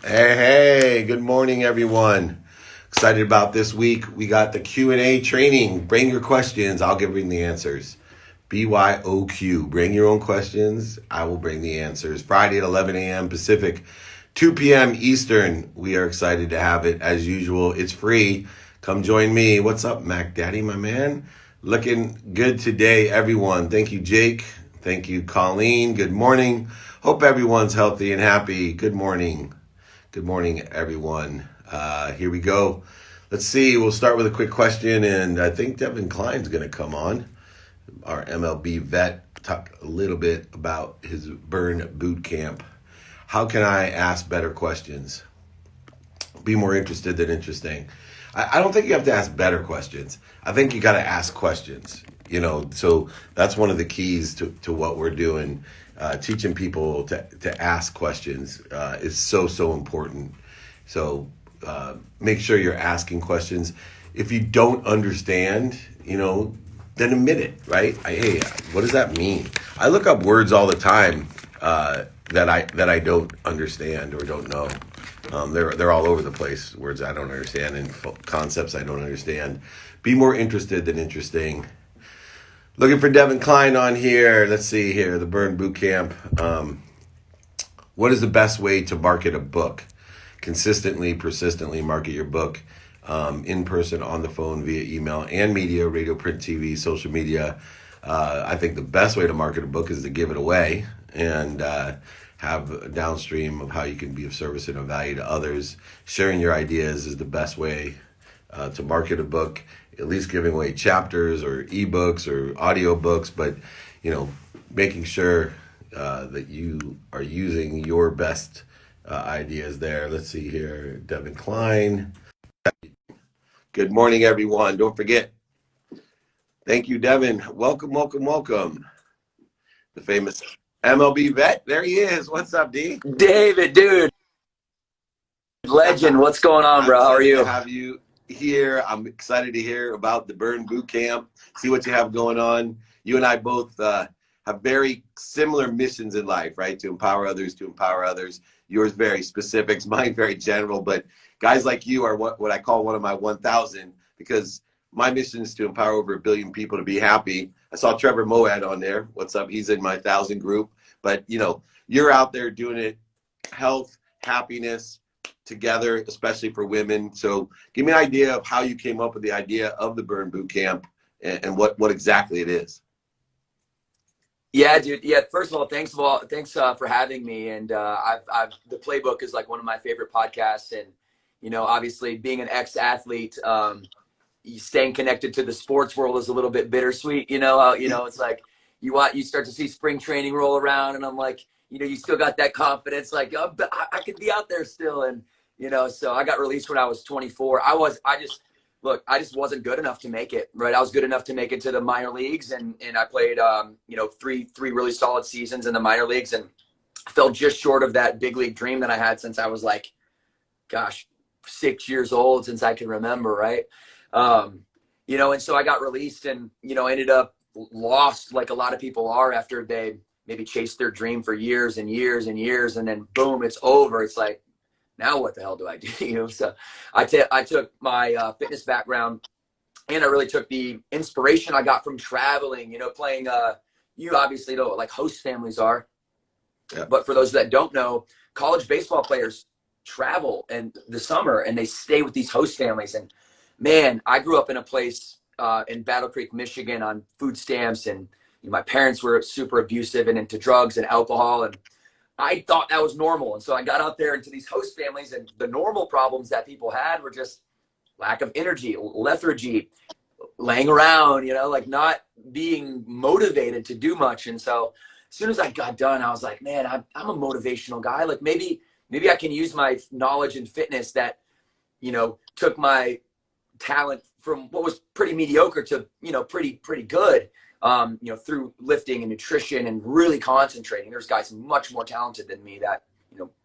Hey, good morning, everyone. Excited about this week. We got the Q&A training. Bring your questions. I'll bring the answers. BYOQ. Bring your own questions. I will bring the answers. Friday at 11 a.m. Pacific, 2 p.m. Eastern. We are excited to have it. As usual, it's free. Come join me. What's up, Mac Daddy, my man? Looking good today, everyone. Thank you, Jake. Thank you, Colleen. Good morning. Hope everyone's healthy and happy. Good morning. Good morning, everyone. Here we go. Let's see. We'll start with a quick question, and I think Devin Klein's going to come on, our MLB vet, talk a little bit about his Burn boot camp. How can I ask better questions? Be more interested than interesting. I don't think you have to ask better questions. I think you got to ask questions. So that's one of the keys to what we're doing. Teaching people to ask questions is so important. So make sure you're asking questions. If you don't understand, then admit it, right? Hey, what does that mean? I look up words all the time that I don't understand or don't know. They're all over the place. Words I don't understand and concepts I don't understand. Be more interested than interesting. Looking for Devin Klein on here. Let's see here. The Burn Bootcamp. What is the best way to market a book? Consistently, persistently market your book. In person, on the phone, via email and media, radio, print, TV, social media. I think the best way to market a book is to give it away and have a downstream of how you can be of service and of value to others. Sharing your ideas is the best way to market a book. At least giving away chapters or ebooks or audiobooks, but making sure that you are using your best ideas there. Let's see here, Devin Klein. Good morning, everyone. Don't forget, Thank You Devin. Welcome. The famous MLB vet. There he is. What's up, D? David, dude. Legend. What's going on, bro? How are you? To have you here. I'm excited to hear about the Burn Boot Camp, see what you have going on. You and I both have very similar missions in life, right? To empower others. Yours very specific, mine very general, but guys like you are what I call one of my 1,000, because my mission is to empower over 1 billion people to be happy. I saw Trevor Mohan on there. What's up? He's in my 1,000 group. But, you're out there doing it, health, happiness, together, especially for women. So give me an idea of how you came up with the idea of the Burn Boot Camp and what exactly it is. Yeah, dude. Yeah. First of all, thanks for having me. And the Playbook is like one of my favorite podcasts. And obviously being an ex-athlete, staying connected to the sports world is a little bit bittersweet. It's like you start to see spring training roll around, and I'm like, you still got that confidence, like, oh, but I could be out there still. And so I got released when I was 24. I just wasn't good enough to make it, right? I was good enough to make it to the minor leagues, and I played, three really solid seasons in the minor leagues, and fell just short of that big league dream that I had since I was like, 6 years old, since I can remember, right? And so I got released, and, ended up lost like a lot of people are after they maybe chased their dream for years and years and years, and then boom, it's over. It's like, now what the hell do I do? So I took my fitness background, and I really took the inspiration I got from traveling, playing, you obviously know what like host families are. Yeah. But for those that don't know, college baseball players travel in the summer and they stay with these host families. And man, I grew up in a place in Battle Creek, Michigan, on food stamps, and my parents were super abusive and into drugs and alcohol, and I thought that was normal. And so I got out there into these host families, and the normal problems that people had were just lack of energy, lethargy, laying around, like not being motivated to do much. And so as soon as I got done, I was like, man, I'm a motivational guy. Like maybe I can use my knowledge in fitness that, took my talent from what was pretty mediocre to, pretty good, through lifting and nutrition and really concentrating. There's guys much more talented than me that,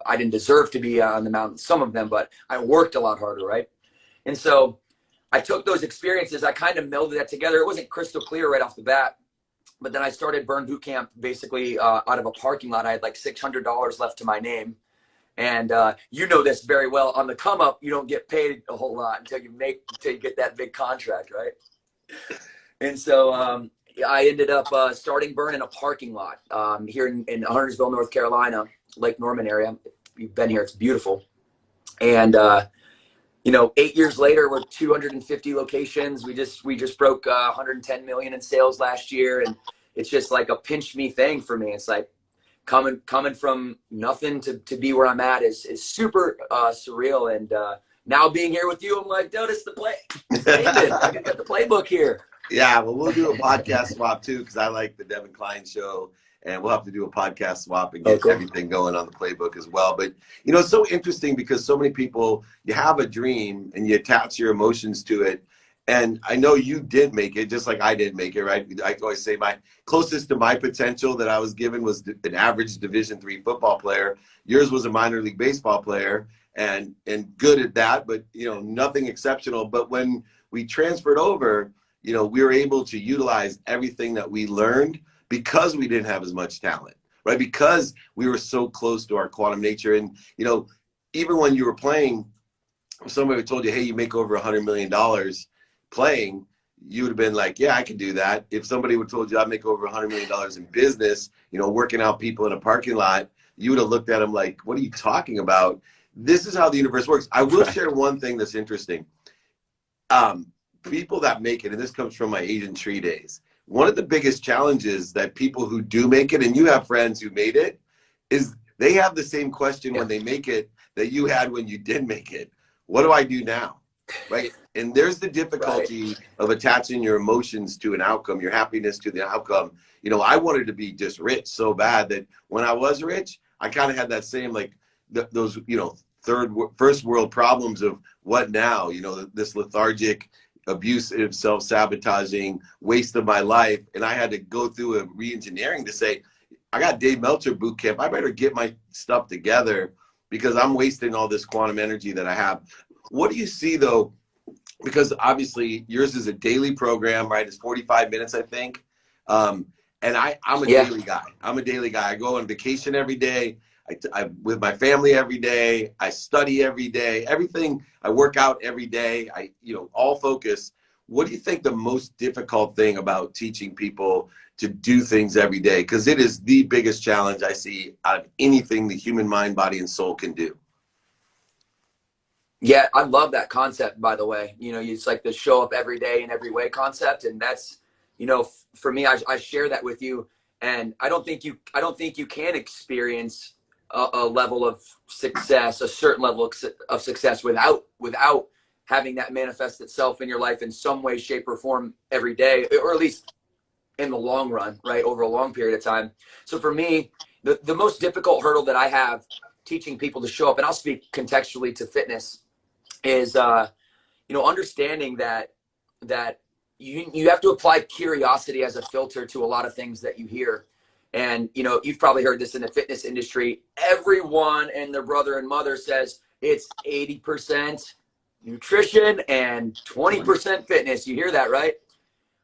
I didn't deserve to be on the mountain, some of them, but I worked a lot harder, right? And so I took those experiences, I kind of melded that together. It wasn't crystal clear right off the bat, but then I started Burn Boot Camp basically out of a parking lot. I had like $600 left to my name. And you know this very well. On the come up, you don't get paid a whole lot until you get that big contract, right? And so I ended up starting Burn in a parking lot here in Huntersville, North Carolina, Lake Norman area. You've been here; it's beautiful. And 8 years later, we're 250 locations. We just broke 110 million in sales last year, and it's just like a pinch me thing for me. It's like coming from nothing to be where I'm at is super surreal. And now being here with you, I'm like, dude, it's the play. David, I got the playbook here. Yeah, well, we'll do a podcast swap too, because I like the Devin Klein show, and we'll have to do a podcast swap and get everything going on the playbook as well. But, it's so interesting because so many people, you have a dream and you attach your emotions to it. And I know you did make it, just like I did make it, right? I always say my closest to my potential that I was given was an average Division III football player. Yours was a minor league baseball player, and good at that, but, nothing exceptional. But when we transferred over, we were able to utilize everything that we learned because we didn't have as much talent, right? Because we were so close to our quantum nature. And, even when you were playing, if somebody told you, hey, you make over $100 million playing, you would have been like, yeah, I could do that. If somebody would have told you I make over $100 million in business, working out people in a parking lot, you would have looked at them like, what are you talking about? This is how the universe works. I will share one thing that's interesting. People that make it, and this comes from my agent tree days, one of the biggest challenges that people who do make it, and you have friends who made it, is they have the same question when they make it that you had when you did make it. What do I do now? Right? And there's the difficulty of attaching your emotions to an outcome, your happiness to the outcome. I wanted to be just rich so bad that when I was rich, I kind of had that same, like, those, first world problems of what now, this lethargic, abusive, self-sabotaging waste of my life. And I had to go through a re-engineering to say, I got Dave Meltzer boot camp. I better get my stuff together because I'm wasting all this quantum energy that I have. What do you see though? Because obviously yours is a daily program, right? It's 45 minutes, I think. And I'm a daily guy. I'm a daily guy. I go on vacation every day. I with my family every day. I study every day. Everything. I work out every day. All focus. What do you think the most difficult thing about teaching people to do things every day? Because it is the biggest challenge I see out of anything the human mind, body, and soul can do. Yeah, I love that concept, by the way. It's like the show up every day in every way concept. And that's, for me, I share that with you. And I don't think you can experience a level of success, a certain level of success without having that manifest itself in your life in some way, shape, or form every day, or at least in the long run, right? Over a long period of time. So for me, the most difficult hurdle that I have teaching people to show up, and I'll speak contextually to fitness, is understanding that you have to apply curiosity as a filter to a lot of things that you hear. And you've probably heard this in the fitness industry. Everyone and their brother and mother says it's 80% nutrition and 20% fitness. You hear that, right?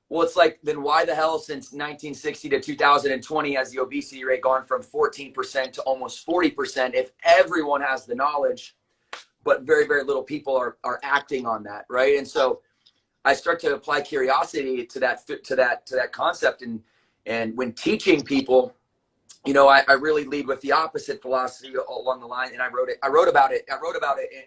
Well, it's like, then why the hell since 1960 to 2020 has the obesity rate gone from 14% to almost 40% if everyone has the knowledge, but very, very little people are acting on that, right? And so I start to apply curiosity to that concept, and when teaching people, I really lead with the opposite philosophy along the line. And I wrote about it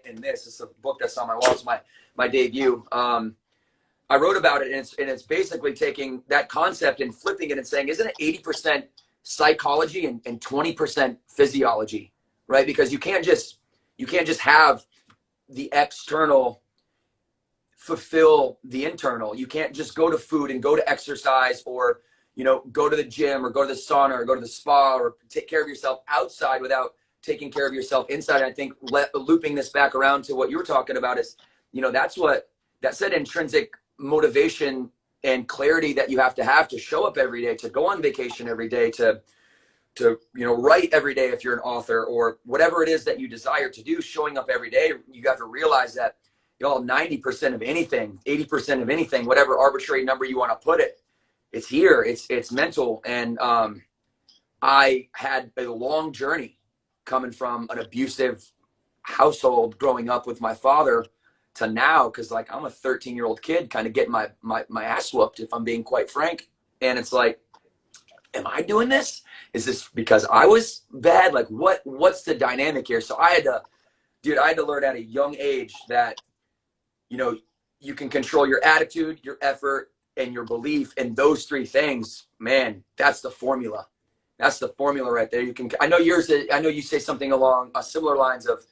in this. It's a book that's on my wall. It's my debut. I wrote about it, and it's basically taking that concept and flipping it and saying, isn't it 80% psychology and 20% physiology, right? Because you can't just have the external fulfill the internal. You can't just go to food and go to exercise, or go to the gym, or go to the sauna, or go to the spa, or take care of yourself outside without taking care of yourself inside. And I think looping this back around to what you were talking about is, that's that intrinsic motivation and clarity that you have to show up every day, to go on vacation every day, to write every day if you're an author, or whatever it is that you desire to do. Showing up every day, you have to realize that 90% of anything, 80% of anything, whatever arbitrary number you want to put it, it's here. It's mental. And I had a long journey coming from an abusive household growing up with my father to now, because like I'm a 13-year-old kid kind of getting my ass whooped, if I'm being quite frank. And it's like, am I doing this? Is this because I was bad? Like what's the dynamic here? So I had to learn at a young age that, you know, you can control your attitude, your effort, and your belief. And those three things, man, that's the formula. That's the formula right there. I know you say something along similar lines of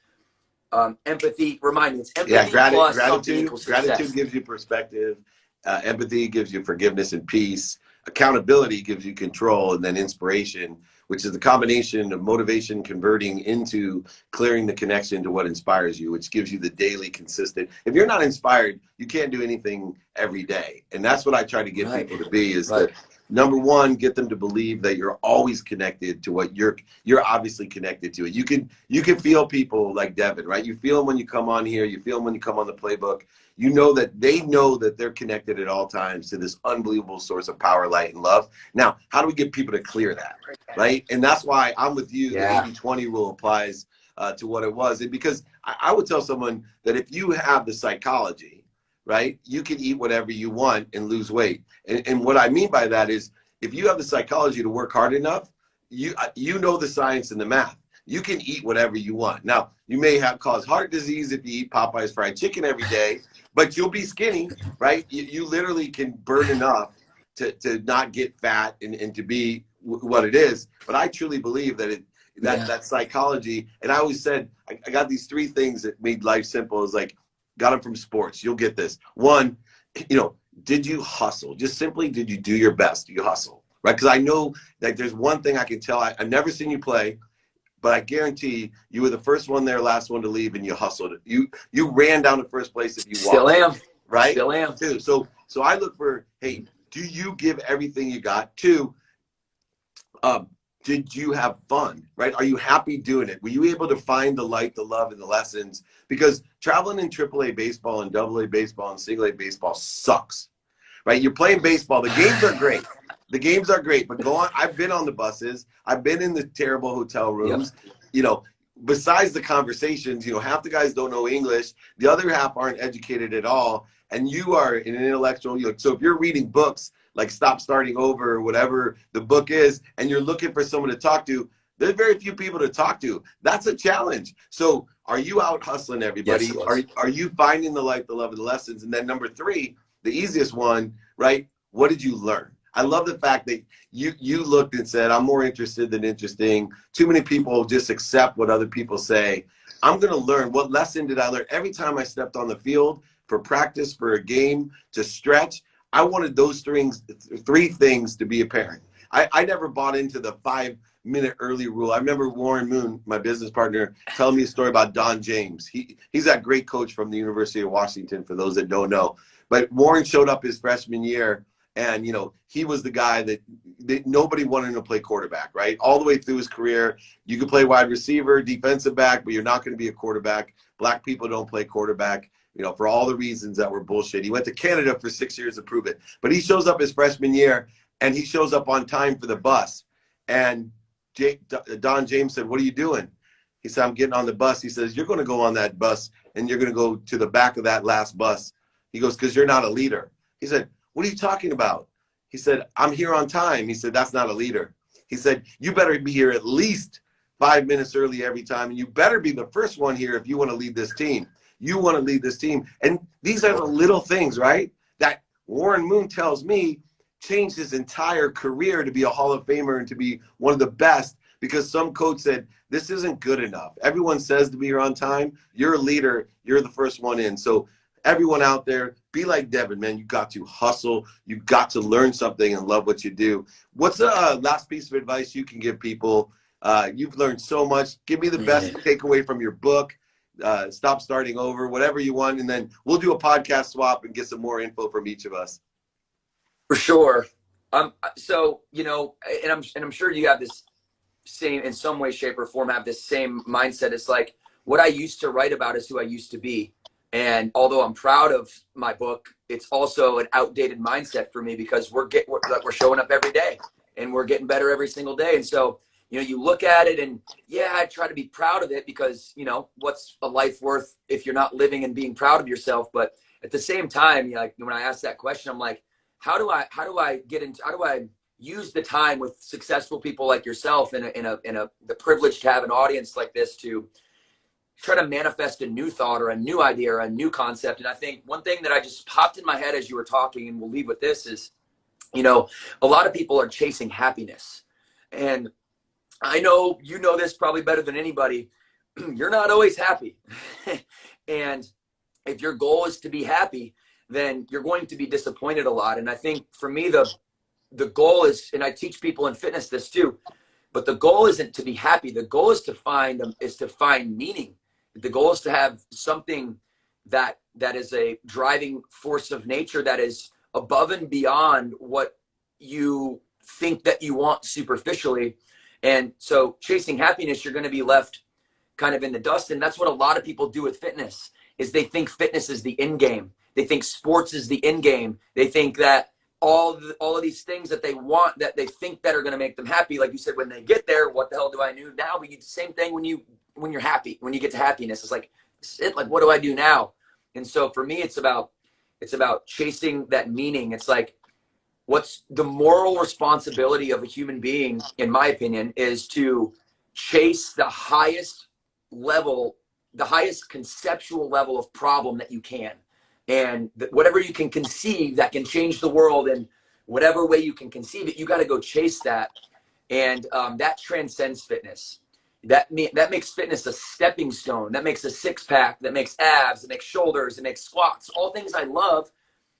empathy. Remind me, it's empathy plus something equals success. Gratitude gives you perspective. Empathy gives you forgiveness and peace. Accountability gives you control, and then inspiration, which is the combination of motivation converting into clearing the connection to what inspires you, which gives you the daily consistent. If you're not inspired, you can't do anything every day. And that's what I try to get people to be, is that number one, get them to believe that you're always connected to what you're obviously connected to it. You can feel people like Devin, right? You feel them when you come on here, you feel them when you come on the playbook. You know that they know that they're connected at all times to this unbelievable source of power, light, and love. Now, how do we get people to clear that, right? And that's why I'm with you. The 80-20 rule applies to what it was. And because I would tell someone that if you have the psychology, right, you can eat whatever you want and lose weight. And what I mean by that is, if you have the psychology to work hard enough, you know the science and the math. You can eat whatever you want. Now, you may cause heart disease if you eat Popeye's fried chicken every day, but you'll be skinny, right? You literally can burn enough to not get fat and to be what it is. But I truly believe that that psychology, and I always said, I got these three things that made life simple. Is like, got them from sports. You'll get this. One, did you hustle? Just simply, did you do your best? You hustle, right? Because I know that there's one thing I can tell. I've never seen you play, but I guarantee you were the first one there, last one to leave, and you hustled it. You ran down to first place if you walked. Still am. Right? Still am. Too. So I look for, hey, do you give everything you got? Two, did you have fun, right? Are you happy doing it? Were you able to find the light, the love, and the lessons? Because traveling in AAA baseball and AA baseball and single A baseball sucks, right? You're playing baseball. The games are great. The games are great, but go on. I've been on the buses. I've been in the terrible hotel rooms. Yep. Besides the conversations, half the guys don't know English. The other half aren't educated at all. And you are an intellectual. So if you're reading books like Stop Starting Over or whatever the book is, and you're looking for someone to talk to, there's very few people to talk to. That's a challenge. So are you out hustling everybody? Yes, are you finding the light, the love, and the lessons? And then number three, the easiest one, right? What did you learn? I love the fact that you looked and said, I'm more interested than interesting. Too many people just accept what other people say. I'm going to learn. What lesson did I learn? Every time I stepped on the field for practice, for a game, to stretch, I wanted those three things to be apparent. I never bought into the 5-minute early rule. I remember Warren Moon, my business partner, telling me a story about Don James. He's that great coach from the University of Washington, for those that don't know. But Warren showed up his freshman year, and, he was the guy that nobody wanted him to play quarterback, right? All the way through his career, you could play wide receiver, defensive back, but you're not going to be a quarterback. Black people don't play quarterback, for all the reasons that were bullshit. He went to Canada for 6 years to prove it. But he shows up his freshman year, and he shows up on time for the bus. And Don James said, what are you doing? He said, I'm getting on the bus. He says, you're going to go on that bus, and you're going to go to the back of that last bus. He goes, because you're not a leader. He said, what are you talking about? He said, I'm here on time. He said, that's not a leader. He said, you better be here at least 5 minutes early every time. And you better be the first one here if you want to lead this team. You want to lead this team. And these are the little things, right, that Warren Moon tells me changed his entire career to be a Hall of Famer and to be one of the best, because some coach said, this isn't good enough. Everyone says to be here on time. You're a leader. You're the first one in. So everyone out there, be like Devin, man. You got to hustle. You got to learn something and love what you do. What's the last piece of advice you can give people? You've learned so much. Give me the best takeaway from your book. Stop Starting Over, whatever you want. And then we'll do a podcast swap and get some more info from each of us. For sure. So, and I'm sure you have this same, in some way, shape, or form, have this same mindset. It's like, what I used to write about is who I used to be. And although I'm proud of my book, it's also an outdated mindset for me, because we're showing up every day and we're getting better every single day. And so you know, you look at it and yeah, I try to be proud of it because, you know, what's a life worth if you're not living and being proud of yourself? But at the same time, you know, like when I ask that question, I'm like, how do I use the time with successful people like yourself and the privilege to have an audience like this to try to manifest a new thought or a new idea or a new concept? And I think one thing that I just popped in my head as you were talking, and we'll leave with this, is, you know, a lot of people are chasing happiness. And I know you know this probably better than anybody. You're not always happy. And if your goal is to be happy, then you're going to be disappointed a lot. And I think for me, the goal is, and I teach people in fitness this too, but the goal isn't to be happy. The goal is to find meaning. The goal is to have something that is a driving force of nature that is above and beyond what you think that you want superficially. And so chasing happiness, you're going to be left kind of in the dust. And that's what a lot of people do with fitness, is they think fitness is the end game. They think sports is the end game. They think that all of these things that they want, that they think that are going to make them happy. Like you said, when they get there, what the hell do I do now? But you do the same thing when you're happy, when you get to happiness. It's like, what do I do now? And so for me, it's about chasing that meaning. It's like, what's the moral responsibility of a human being, in my opinion, is to chase the highest level, the highest conceptual level of problem that you can. And whatever you can conceive that can change the world in whatever way you can conceive it, you got to go chase that. And that transcends fitness. That makes fitness a stepping stone. That makes a six-pack, that makes abs, that makes shoulders, that makes squats, all things I love.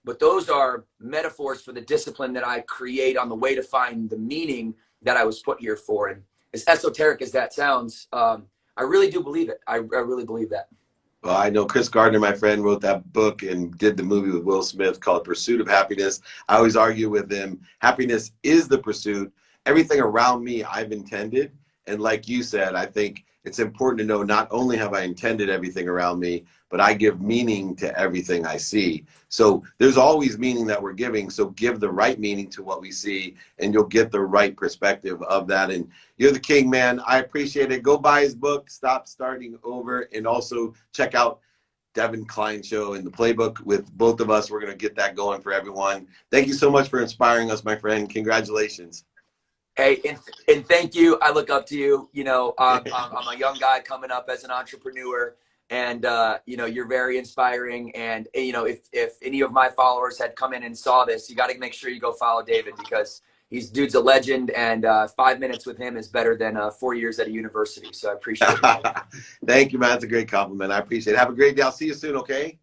But those are metaphors for the discipline that I create on the way to find the meaning that I was put here for. And as esoteric as that sounds, I really do believe it. I really believe that. Well, I know Chris Gardner, my friend, wrote that book and did the movie with Will Smith called Pursuit of Happiness. I always argue with him, happiness is the pursuit. Everything around me I've intended. And like you said, I think it's important to know not only have I intended everything around me, but I give meaning to everything I see. So there's always meaning that we're giving. So give the right meaning to what we see, and you'll get the right perspective of that. And you're the king, man. I appreciate it. Go buy his book, Stop Starting Over, and also check out Devin Klein show and the playbook with both of us. We're going to get that going for everyone. Thank you so much for inspiring us, my friend. Congratulations. Hey, and thank you. I look up to you. You know, I'm a young guy coming up as an entrepreneur, and you know, you're very inspiring. And you know, if any of my followers had come in and saw this, you got to make sure you go follow David, because dude's a legend, and 5 minutes with him is better than 4 years at a university. So I appreciate it. Thank you, man. That's a great compliment. I appreciate it. Have a great day. I'll see you soon, okay?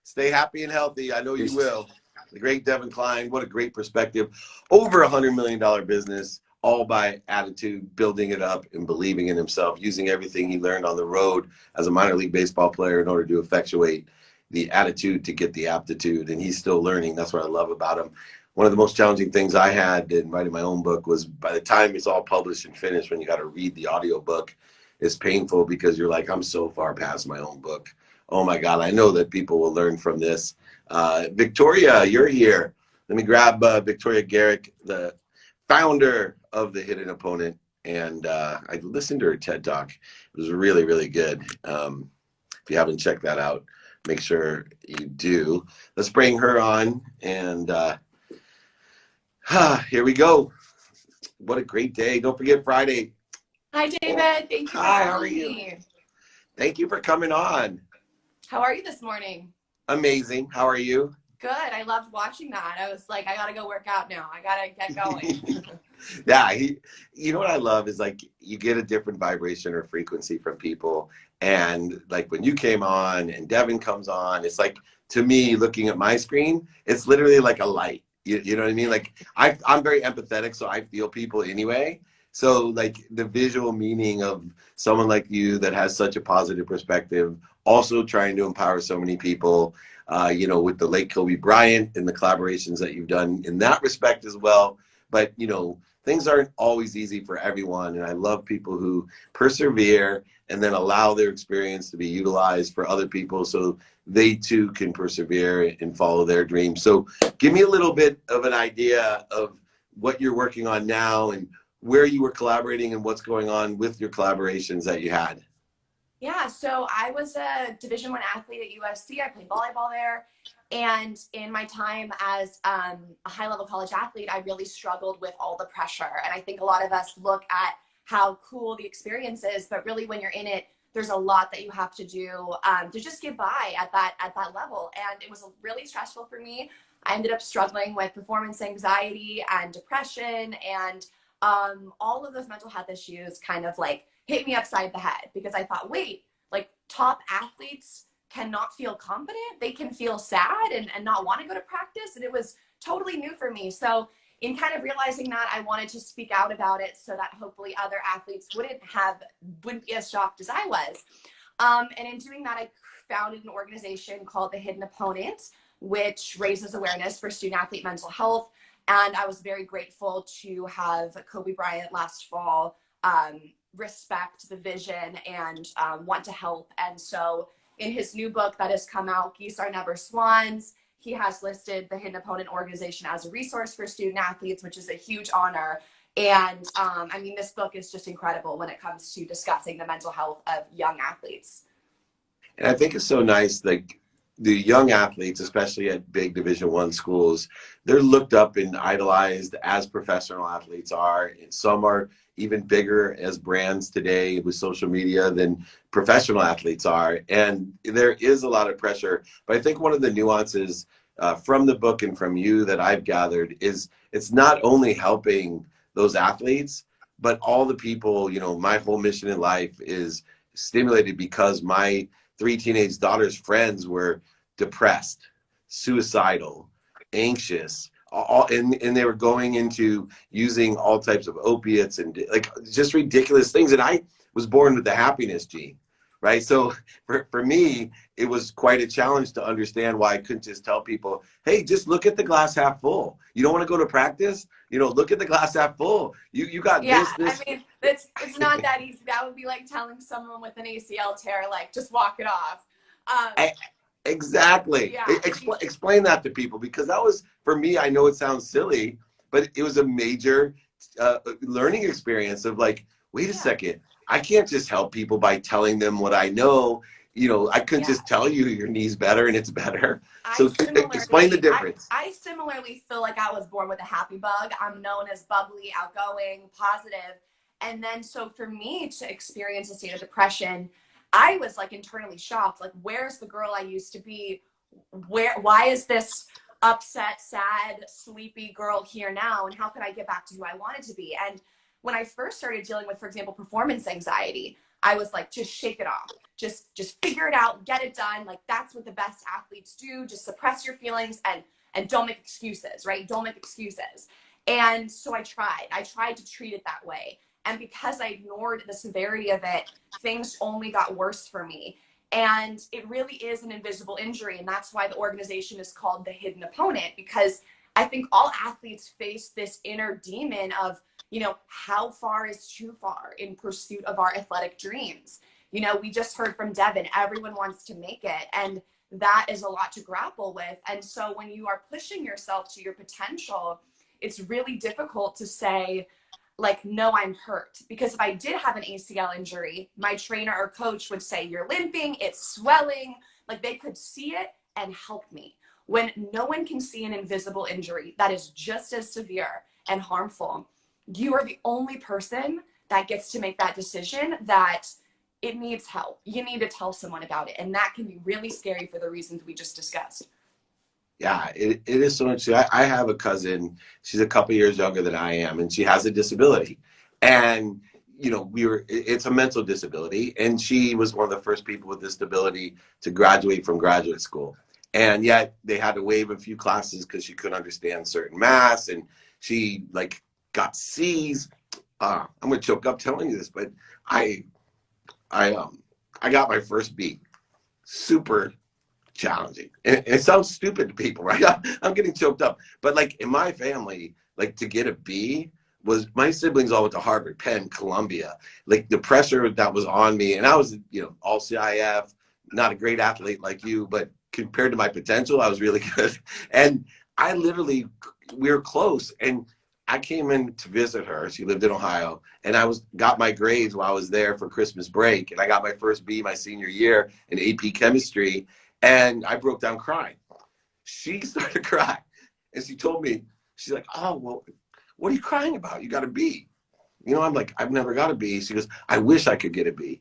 Stay happy and healthy. I know you will. The great Devin Klein, what a great perspective. Over $100 million business, all by attitude, building it up and believing in himself, using everything he learned on the road as a minor league baseball player in order to effectuate the attitude to get the aptitude. And he's still learning. That's what I love about him. One of the most challenging things I had in writing my own book was, by the time it's all published and finished, when you got to read the audio book, it's painful because you're like, I'm so far past my own book. Oh my God, I know that people will learn from this. Victoria, you're here. Let me grab Victoria Garrick, the founder of The Hidden Opponent. And I listened to her TED Talk. It was really, really good. If you haven't checked that out, make sure you do. Let's bring her on. And here we go. What a great day. Don't forget Friday. Hi, David. Thank you for having me. Thank you for coming on. How are you this morning? Amazing. How are you? Good. I loved watching that. I was like, I got to go work out now. I got to get going. Yeah. You know what I love is, like, you get a different vibration or frequency from people. And like when you came on and Devin comes on, it's like, to me, looking at my screen, it's literally like a light. You know what I mean? Like I'm very empathetic, so I feel people anyway. So like the visual meaning of someone like you that has such a positive perspective, also trying to empower so many people, you know, with the late Kobe Bryant and the collaborations that you've done in that respect as well. But, you know, things aren't always easy for everyone. And I love people who persevere and then allow their experience to be utilized for other people so they too can persevere and follow their dreams. So give me a little bit of an idea of what you're working on now and where you were collaborating and what's going on with your collaborations that you had. Yeah, so I was a Division I athlete at USC. I played volleyball there. And in my time as a high-level college athlete, I really struggled with all the pressure. And I think a lot of us look at how cool the experience is, but really when you're in it, there's a lot that you have to do to just get by at that level. And it was really stressful for me. I ended up struggling with performance anxiety and depression, and all of those mental health issues kind of like hit me upside the head, because I thought, wait, like top athletes cannot feel confident. They can feel sad and not want to go to practice. And it was totally new for me. So in kind of realizing that, I wanted to speak out about it so that hopefully other athletes wouldn't be as shocked as I was. And in doing that, I founded an organization called The Hidden Opponent, which raises awareness for student athlete mental health. And I was very grateful to have Kobe Bryant last fall respect the vision and want to help. And so in his new book that has come out, Geese Are Never Swans, he has listed the Hidden Opponent organization as a resource for student athletes, which is a huge honor. And I mean, this book is just incredible when it comes to discussing the mental health of young athletes. And I think it's so nice, like the young athletes, especially at big Division I schools, they're looked up and idolized as professional athletes are. Some are even bigger as brands today with social media than professional athletes are. And there is a lot of pressure. But I think one of the nuances from the book and from you that I've gathered is it's not only helping those athletes, but all the people. You know, my whole mission in life is stimulated because my 3 teenage daughters' friends were depressed, suicidal, anxious, and they were going into using all types of opiates and like just ridiculous things. And I was born with the happiness gene, right? So for me, it was quite a challenge to understand why I couldn't just tell people, hey, just look at the glass half full. You don't want to go to practice? You know, look at the glass half full. You got this. I mean, it's not that easy. That would be like telling someone with an ACL tear, like, just walk it off. Exactly. Yeah. Explain that to people, because that was, for me, I know it sounds silly, but it was a major learning experience of like, wait a second, I can't just help people by telling them what I know. You know, I couldn't just tell you your knee's better and it's better. So explain the difference. I similarly feel like I was born with a happy bug. I'm known as bubbly, outgoing, positive. And then so for me to experience a state of depression, I was like internally shocked. Like, where's the girl I used to be? Why is this upset, sad, sleepy girl here now? And how can I get back to who I wanted to be? And when I first started dealing with, for example, performance anxiety, I was like, just shake it off. Just figure it out, get it done. Like, that's what the best athletes do. Just suppress your feelings and don't make excuses, right? Don't make excuses. And so I tried to treat it that way. And because I ignored the severity of it, things only got worse for me. And it really is an invisible injury. And that's why the organization is called The Hidden Opponent, because I think all athletes face this inner demon of, you know, how far is too far in pursuit of our athletic dreams. You know, we just heard from Devin, everyone wants to make it. And that is a lot to grapple with. And so when you are pushing yourself to your potential, it's really difficult to say, like, no, I'm hurt. Because if I did have an ACL injury, my trainer or coach would say, you're limping, it's swelling. Like, they could see it and help me. When no one can see an invisible injury that is just as severe and harmful, you are the only person that gets to make that decision that it needs help. You need to tell someone about it. And that can be really scary for the reasons we just discussed. Yeah, it is so interesting. I have a cousin, she's a couple years younger than I am, and she has a disability. And, you know, it's a mental disability. And she was one of the first people with this disability to graduate from graduate school. And yet they had to waive a few classes because she couldn't understand certain math. And she like got C's. I'm going to choke up telling you this, but I got my first B. Super challenging. And it sounds stupid to people, right? I'm getting choked up. But like in my family, like to get a B was, my siblings all went to Harvard, Penn, Columbia. Like the pressure that was on me, and I was, you know, all CIF, not a great athlete like you, but compared to my potential, I was really good. And I literally, we were close. And I came in to visit her. She lived in Ohio, and got my grades while I was there for Christmas break, and I got my first B my senior year in AP chemistry, and I broke down crying. She started to cry, and she told me, she's like, "Oh, well, what are you crying about? You got a B." You know, I'm like, "I've never got a B." She goes, "I wish I could get a B."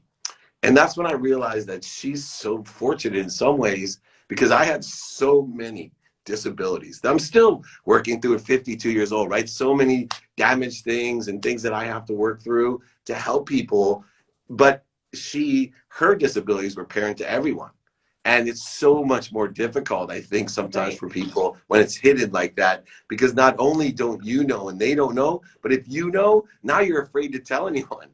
And that's when I realized that she's so fortunate in some ways, because I had so many disabilities. I'm still working through at 52 years old, right? So many damaged things and things that I have to work through to help people. But her disabilities were apparent to everyone. And it's so much more difficult, I think, sometimes for people when it's hidden like that, because not only don't you know and they don't know, but if you know, now you're afraid to tell anyone.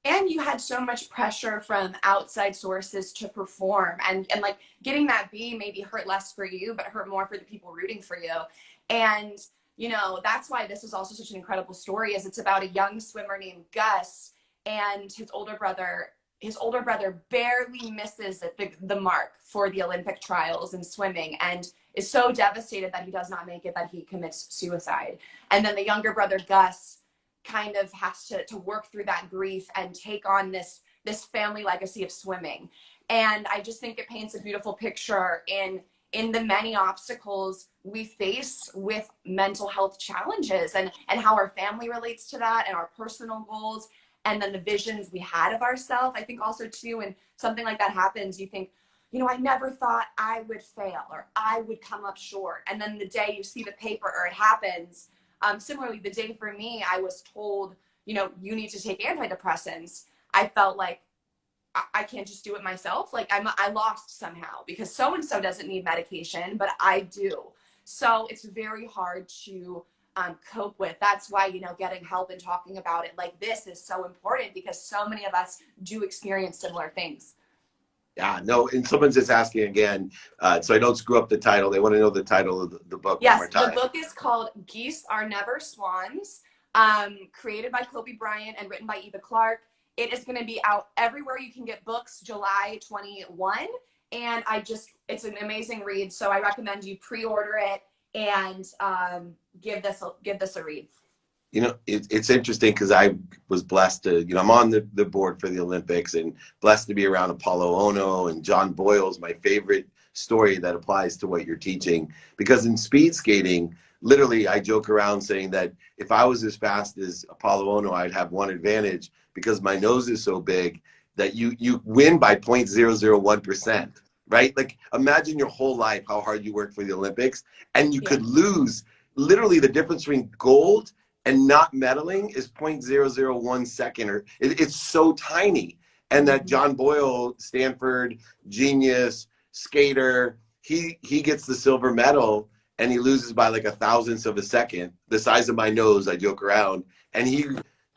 And you had so much pressure from outside sources to perform, and like getting that B maybe hurt less for you, but hurt more for the people rooting for you. And you know, that's why this is also such an incredible story, is it's about a young swimmer named Gus, and his older brother barely misses the mark for the Olympic trials in swimming, and is so devastated that he does not make it that he commits suicide. And then the younger brother, Gus, kind of has to work through that grief and take on this family legacy of swimming. And I just think it paints a beautiful picture in the many obstacles we face with mental health challenges, and how our family relates to that, and our personal goals, and then the visions we had of ourselves. I think also too, when something like that happens, you think, you know, I never thought I would fail, or I would come up short. And then the day you see the paper or it happens, similarly, the day for me, I was told, you know, you need to take antidepressants. I felt like I can't just do it myself. Like I lost somehow, because so-and-so doesn't need medication, but I do. So it's very hard to cope with. That's why, you know, getting help and talking about it like this is so important, because so many of us do experience similar things. Yeah, no, and someone's just asking again, so I don't screw up the title. They want to know the title of the book. Yes, one more time. The book is called Geese Are Never Swans, created by Kobe Bryant and written by Eva Clark. It is going to be out everywhere you can get books, July 21. And it's an amazing read. So I recommend you pre-order it and give this a read. You know, it's interesting, because I was blessed to, you know, I'm on the board for the Olympics, and blessed to be around Apollo Ono and John Boyle's my favorite story that applies to what you're teaching. Because in speed skating, literally, I joke around saying that if I was as fast as Apollo Ono, I'd have one advantage, because my nose is so big that you win by 0.001%, right? Like, imagine your whole life how hard you work for the Olympics, and you could lose. Literally, the difference between gold and not medaling is 0.001 second, or it's so tiny. And that John Boyle, Stanford genius skater, he gets the silver medal, and he loses by like a thousandth of a second, the size of my nose. I joke around, and he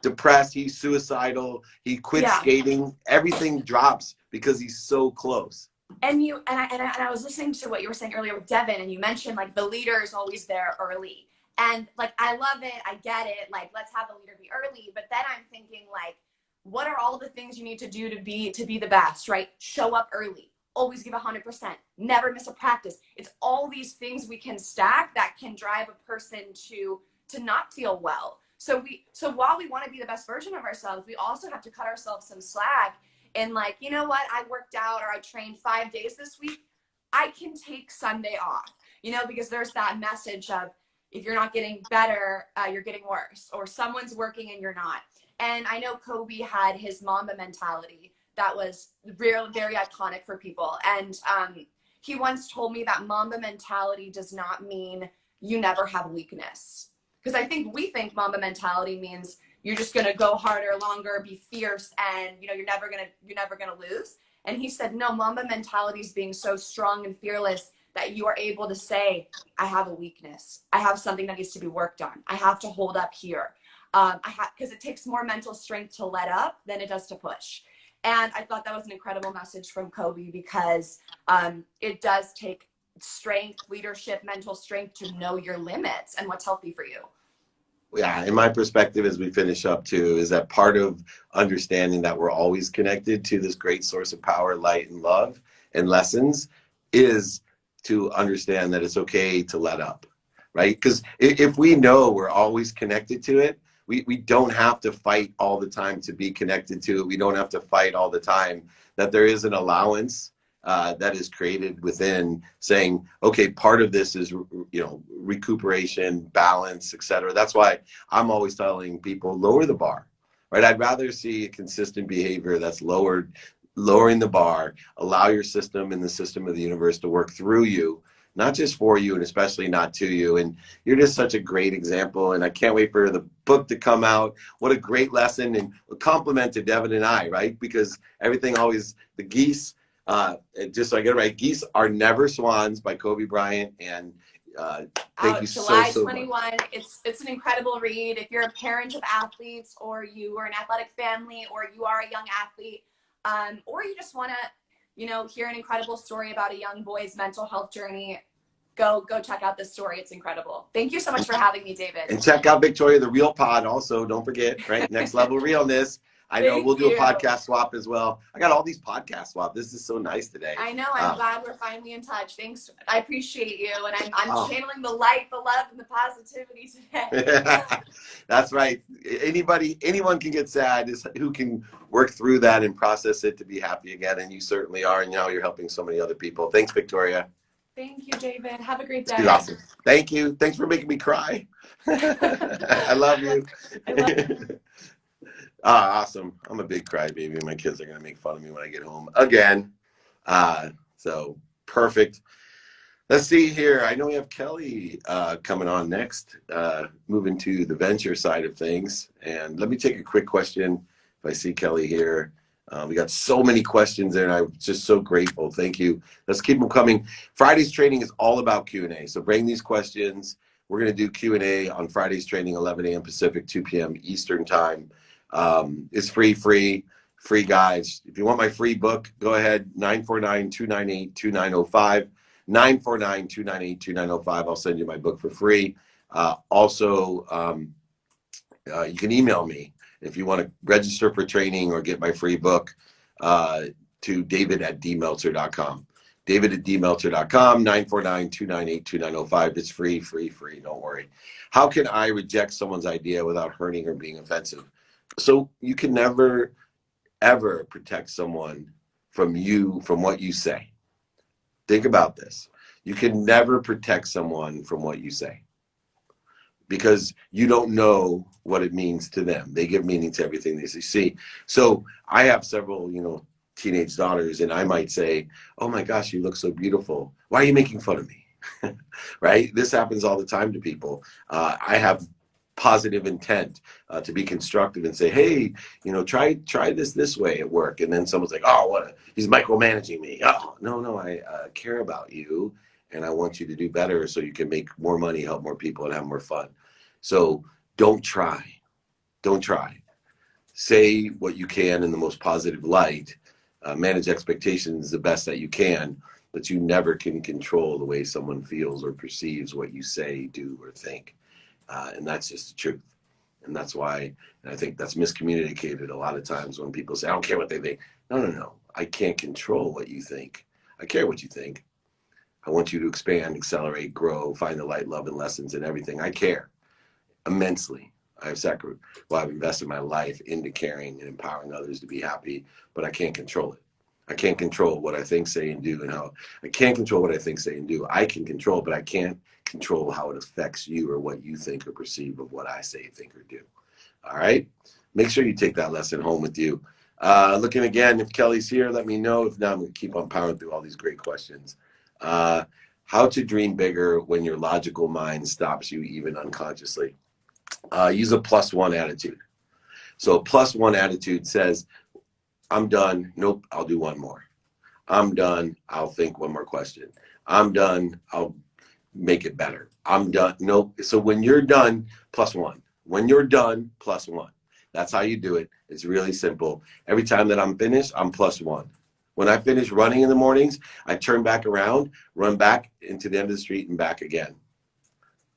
depressed, he's suicidal, he quits skating, everything drops because he's so close. And I was listening to what you were saying earlier with Devin, and you mentioned like the leader is always there early. And like, I love it. I get it. Like, let's have the leader be early. But then I'm thinking, like, what are all the things you need to do to be the best, right? Show up early. Always give 100%. Never miss a practice. It's all these things we can stack that can drive a person to not feel well. So while we want to be the best version of ourselves, we also have to cut ourselves some slack. And like, you know what? I worked out, or I trained 5 days this week. I can take Sunday off, you know, because there's that message of, if you're not getting better, you're getting worse, or someone's working and you're not. And I know Kobe had his Mamba mentality that was very, very iconic for people. And he once told me that Mamba mentality does not mean you never have weakness. Because I think we think Mamba mentality means you're just going to go harder, longer, be fierce, and you know, you're never going to lose. And he said, no, Mamba mentality is being so strong and fearless that you are able to say, I have a weakness. I have something that needs to be worked on. I have to hold up here. Because it takes more mental strength to let up than it does to push. And I thought that was an incredible message from Kobe, because it does take strength, leadership, mental strength to know your limits and what's healthy for you. Yeah, in my perspective, as we finish up too, is that part of understanding that we're always connected to this great source of power, light, and love, and lessons, is to understand that it's okay to let up, right? Because if we know we're always connected to it, we don't have to fight all the time to be connected to it. We don't have to fight all the time, that there is an allowance that is created within saying, okay, part of this is, recuperation, balance, etc. That's why I'm always telling people, lower the bar, right? I'd rather see a consistent behavior that's lowering the bar, allow your system and the system of the universe to work through you, not just for you and especially not to you. And you're just such a great example. And I can't wait for the book to come out. What a great lesson and a compliment to Devin and I, right? Because everything always, the geese, just so I get it right, Geese Are Never Swans by Kobe Bryant. And thank you July so 21. It's an incredible read. If you're a parent of athletes, or you are an athletic family, or you are a young athlete, or you just want to, hear an incredible story about a young boy's mental health journey, go check out this story. It's incredible. Thank you so much for having me, David. And check out Victoria, the Real Pod also. Don't forget, right? Next Level Realness. I know we'll do a podcast swap as well. I got all these podcast swaps. This is so nice today. I know. I'm glad we're finally in touch. Thanks. I appreciate you. And I'm channeling the light, the love, and the positivity today. That's right. Anyone can get sad who can work through that and process it to be happy again. And you certainly are. And now you're helping so many other people. Thanks, Victoria. Thank you, David. Have a great day. You're awesome. Thank you. Thanks for making me cry. I love you. Awesome. I'm a big crybaby. My kids are going to make fun of me when I get home again. So perfect. Let's see here. I know we have Kelly coming on next, moving to the venture side of things. And let me take a quick question. If I see Kelly here, we got so many questions there, and I'm just so grateful. Thank you. Let's keep them coming. Friday's training is all about Q&A. So bring these questions. We're going to do Q&A on Friday's training, 11 a.m. Pacific, 2 p.m. Eastern time. It's free guides. If you want my free book, go ahead, 949-298-2905. 949-298-2905. I'll send you my book for free. Also, you can email me if you want to register for training or get my free book to david@dmeltzer.com. david@dmeltzer.com, 949-298-2905. It's free. Don't worry. How can I reject someone's idea without hurting or being offensive? So you can never, ever protect someone from what you say. Think about this. You can never protect someone from what you say because you don't know what it means to them. They give meaning to everything they see. So I have several, teenage daughters, and I might say, oh my gosh, you look so beautiful. Why are you making fun of me? Right? This happens all the time to people. I have positive intent to be constructive and say, hey, try this way at work. And then someone's like, oh, what? He's micromanaging me. Oh, no, I care about you. And I want you to do better so you can make more money, help more people, and have more fun. So don't try. Say what you can in the most positive light. Manage expectations the best that you can, but you never can control the way someone feels or perceives what you say, do, or think. And that's just the truth. And that's why, and I think that's miscommunicated a lot of times when people say, I don't care what they think. No. I can't control what you think. I care what you think. I want you to expand, accelerate, grow, find the light, love, and lessons in everything. I care immensely. I've invested my life into caring and empowering others to be happy, but I can't control it. I can't control what I think, say, and do, and how. I can't control what I think, say, and do. I can control, but I can't control how it affects you or what you think or perceive of what I say, think, or do. All right? Make sure you take that lesson home with you. Looking again, if Kelly's here, let me know. If not, I'm going to keep on powering through all these great questions. How to dream bigger when your logical mind stops you even unconsciously. Use a +1 attitude. So a +1 attitude says, I'm done. Nope, I'll do one more. I'm done. I'll think one more question. I'm done. I'll make it better. I'm done. Nope. So when you're done, +1. When you're done, +1. That's how you do it. It's really simple. Every time that I'm finished, I'm +1. When I finish running in the mornings, I turn back around, run back into the end of the street and back again.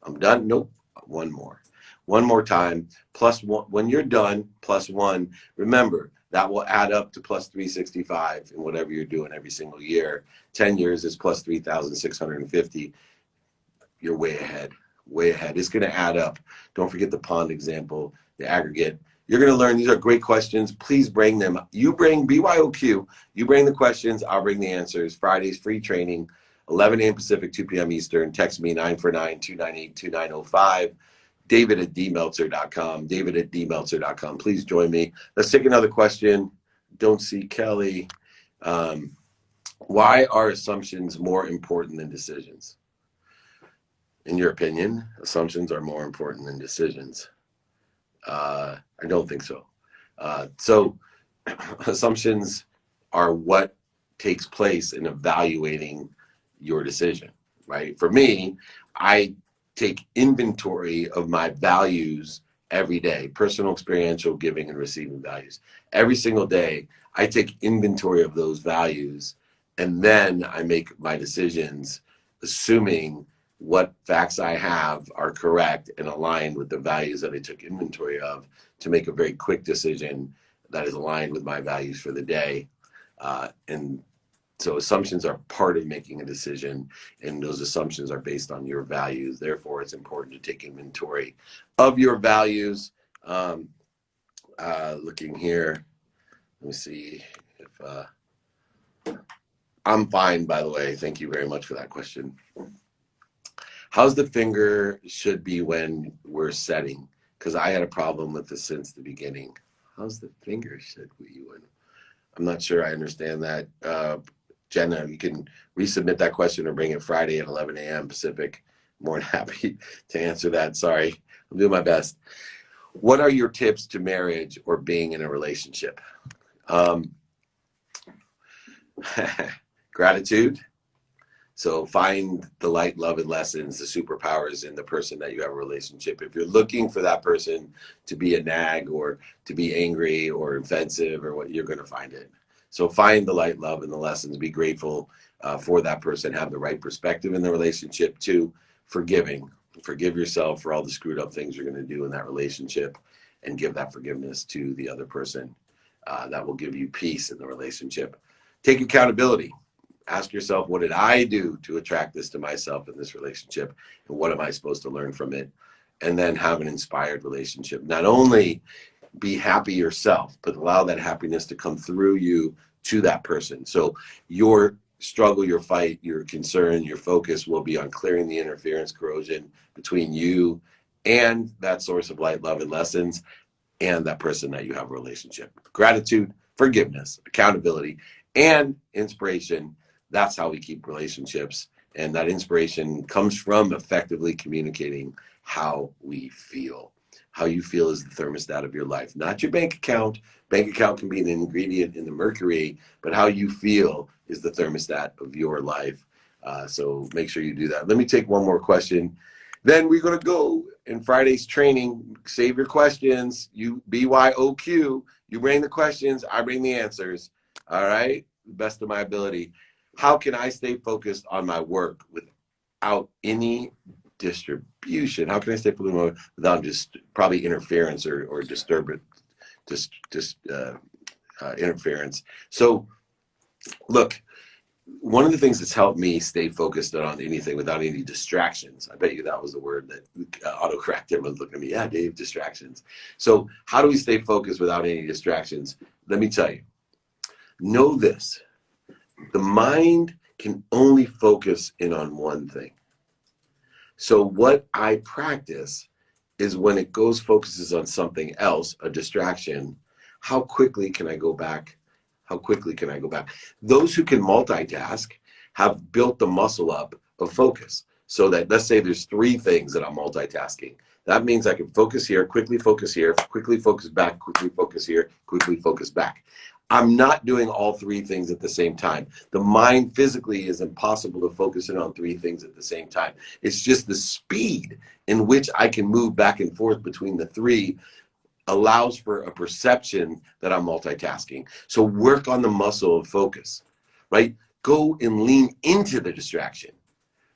I'm done. Nope. One more. One more time. +1. When you're done, +1. Remember, that will add up to +365 in whatever you're doing every single year. 10 years is +3,650. You're way ahead. way ahead. It's going to add up. Don't forget the pond example, the aggregate. You're going to learn. These are great questions. Please bring them. You bring BYOQ. You bring the questions. I'll bring the answers. Fridays, free training, 11 a.m. Pacific, 2 p.m. Eastern. Text me 949-298-2905. David@dmeltzer.com. David@dmeltzer.com. Please join me. Let's take another question. Don't see Kelly. Why are assumptions more important than decisions? In your opinion, assumptions are more important than decisions. I don't think so. So assumptions are what takes place in evaluating your decision, right? For me, I take inventory of my values every day, personal, experiential, giving, and receiving values. Every single day, I take inventory of those values, and then I make my decisions assuming what facts I have are correct and aligned with the values that I took inventory of to make a very quick decision that is aligned with my values for the day. And so assumptions are part of making a decision, and those assumptions are based on your values. Therefore, it's important to take inventory of your values. Looking here, let me see if I'm fine, by the way. Thank you very much for that question. How's the finger should be when we're setting? Because I had a problem with this since the beginning. How's the finger should be when? I'm not sure I understand that. Jenna, you can resubmit that question or bring it Friday at 11 a.m. Pacific. More than happy to answer that. Sorry, I'll do my best. What are your tips to marriage or being in a relationship? Gratitude. So find the light, love, and lessons, the superpowers in the person that you have a relationship. If you're looking for that person to be a nag or to be angry or offensive or what, you're going to find it. So find the light, love, and the lessons. Be grateful for that person. Have the right perspective in the relationship. 2, forgiving. Forgive yourself for all the screwed up things you're going to do in that relationship and give that forgiveness to the other person. That will give you peace in the relationship. Take accountability. Ask yourself, what did I do to attract this to myself in this relationship? And what am I supposed to learn from it? And then have an inspired relationship. Not only be happy yourself, but allow that happiness to come through you to that person. So your struggle, your fight, your concern, your focus will be on clearing the interference, corrosion between you and that source of light, love, and lessons, and that person that you have a relationship. Gratitude, forgiveness, accountability, and inspiration. That's how we keep relationships. And that inspiration comes from effectively communicating how we feel. How you feel is the thermostat of your life, not your bank account. Bank account can be an ingredient in the mercury, but how you feel is the thermostat of your life. So make sure you do that. Let me take one more question. Then we're going to go in Friday's training. Save your questions. You BYOQ. You bring the questions. I bring the answers. All right. Best of my ability. How can I stay focused on my work without any distribution? How can I stay focused without just probably interference or disturbance, interference? So, look, one of the things that's helped me stay focused on anything without any distractions. I bet you that was the word that autocorrect everyone's looking at me. Yeah, Dave, distractions. So, how do we stay focused without any distractions? Let me tell you. Know this. The mind can only focus in on one thing. So what I practice is when it focuses on something else, a distraction, how quickly can I go back? How quickly can I go back? Those who can multitask have built the muscle up of focus. So that, let's say there's 3 things that I'm multitasking. That means I can focus here, quickly focus back, quickly focus here, quickly focus back. I'm not doing all 3 things at the same time. The mind physically is impossible to focus in on 3 things at the same time. It's just the speed in which I can move back and forth between the 3 allows for a perception that I'm multitasking. So work on the muscle of focus, right? Go and lean into the distraction.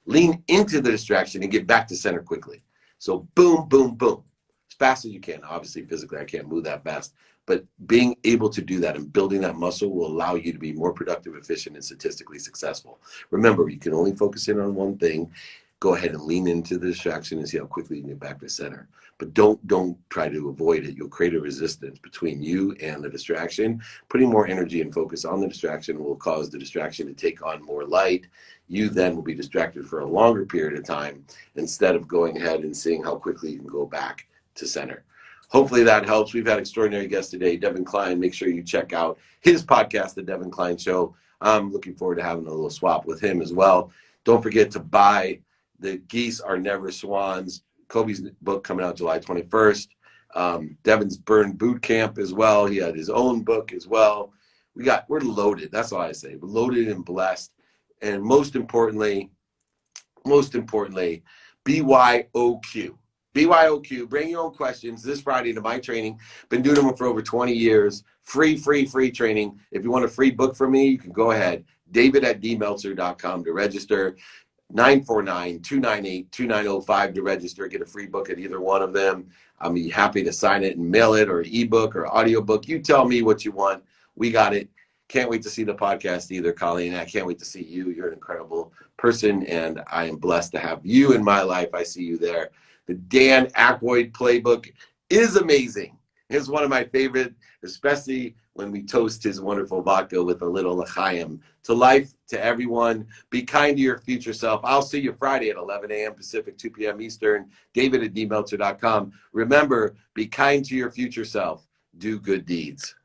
Lean into the distraction and get back to center quickly. So boom, boom, boom, as fast as you can. Obviously, physically, I can't move that fast. But being able to do that and building that muscle will allow you to be more productive, efficient, and statistically successful. Remember, you can only focus in on one thing. go ahead and lean into the distraction and see how quickly you can get back to center. But don't try to avoid it. You'll create a resistance between you and the distraction. Putting more energy and focus on the distraction will cause the distraction to take on more light. You then will be distracted for a longer period of time instead of going ahead and seeing how quickly you can go back to center. Hopefully that helps. We've had extraordinary guests today, Devin Klein. Make sure you check out his podcast, The Devin Klein Show. I'm looking forward to having a little swap with him as well. Don't forget to buy The Geese Are Never Swans, Kobe's book coming out July 21st. Devin's Burn Bootcamp as well. He had his own book as well. We're loaded. That's all I say. We're loaded and blessed. And most importantly, BYOQ. BYOQ, bring your own questions this Friday to my training. Been doing them for over 20 years. Free training. If you want a free book from me, you can go ahead. David@dmeltzer.com to register. 949-298-2905 to register. Get a free book at either one of them. I'll be happy to sign it and mail it, or ebook or audiobook. You tell me what you want. We got it. Can't wait to see the podcast either, Colleen. I can't wait to see you. You're an incredible person, and I am blessed to have you in my life. I see you there. The Dan Aykroyd playbook is amazing. It's one of my favorite, especially when we toast his wonderful vodka with a little l'chaim. To life, to everyone, be kind to your future self. I'll see you Friday at 11 a.m. Pacific, 2 p.m. Eastern. David@dmeltzer.com. Remember, be kind to your future self. Do good deeds.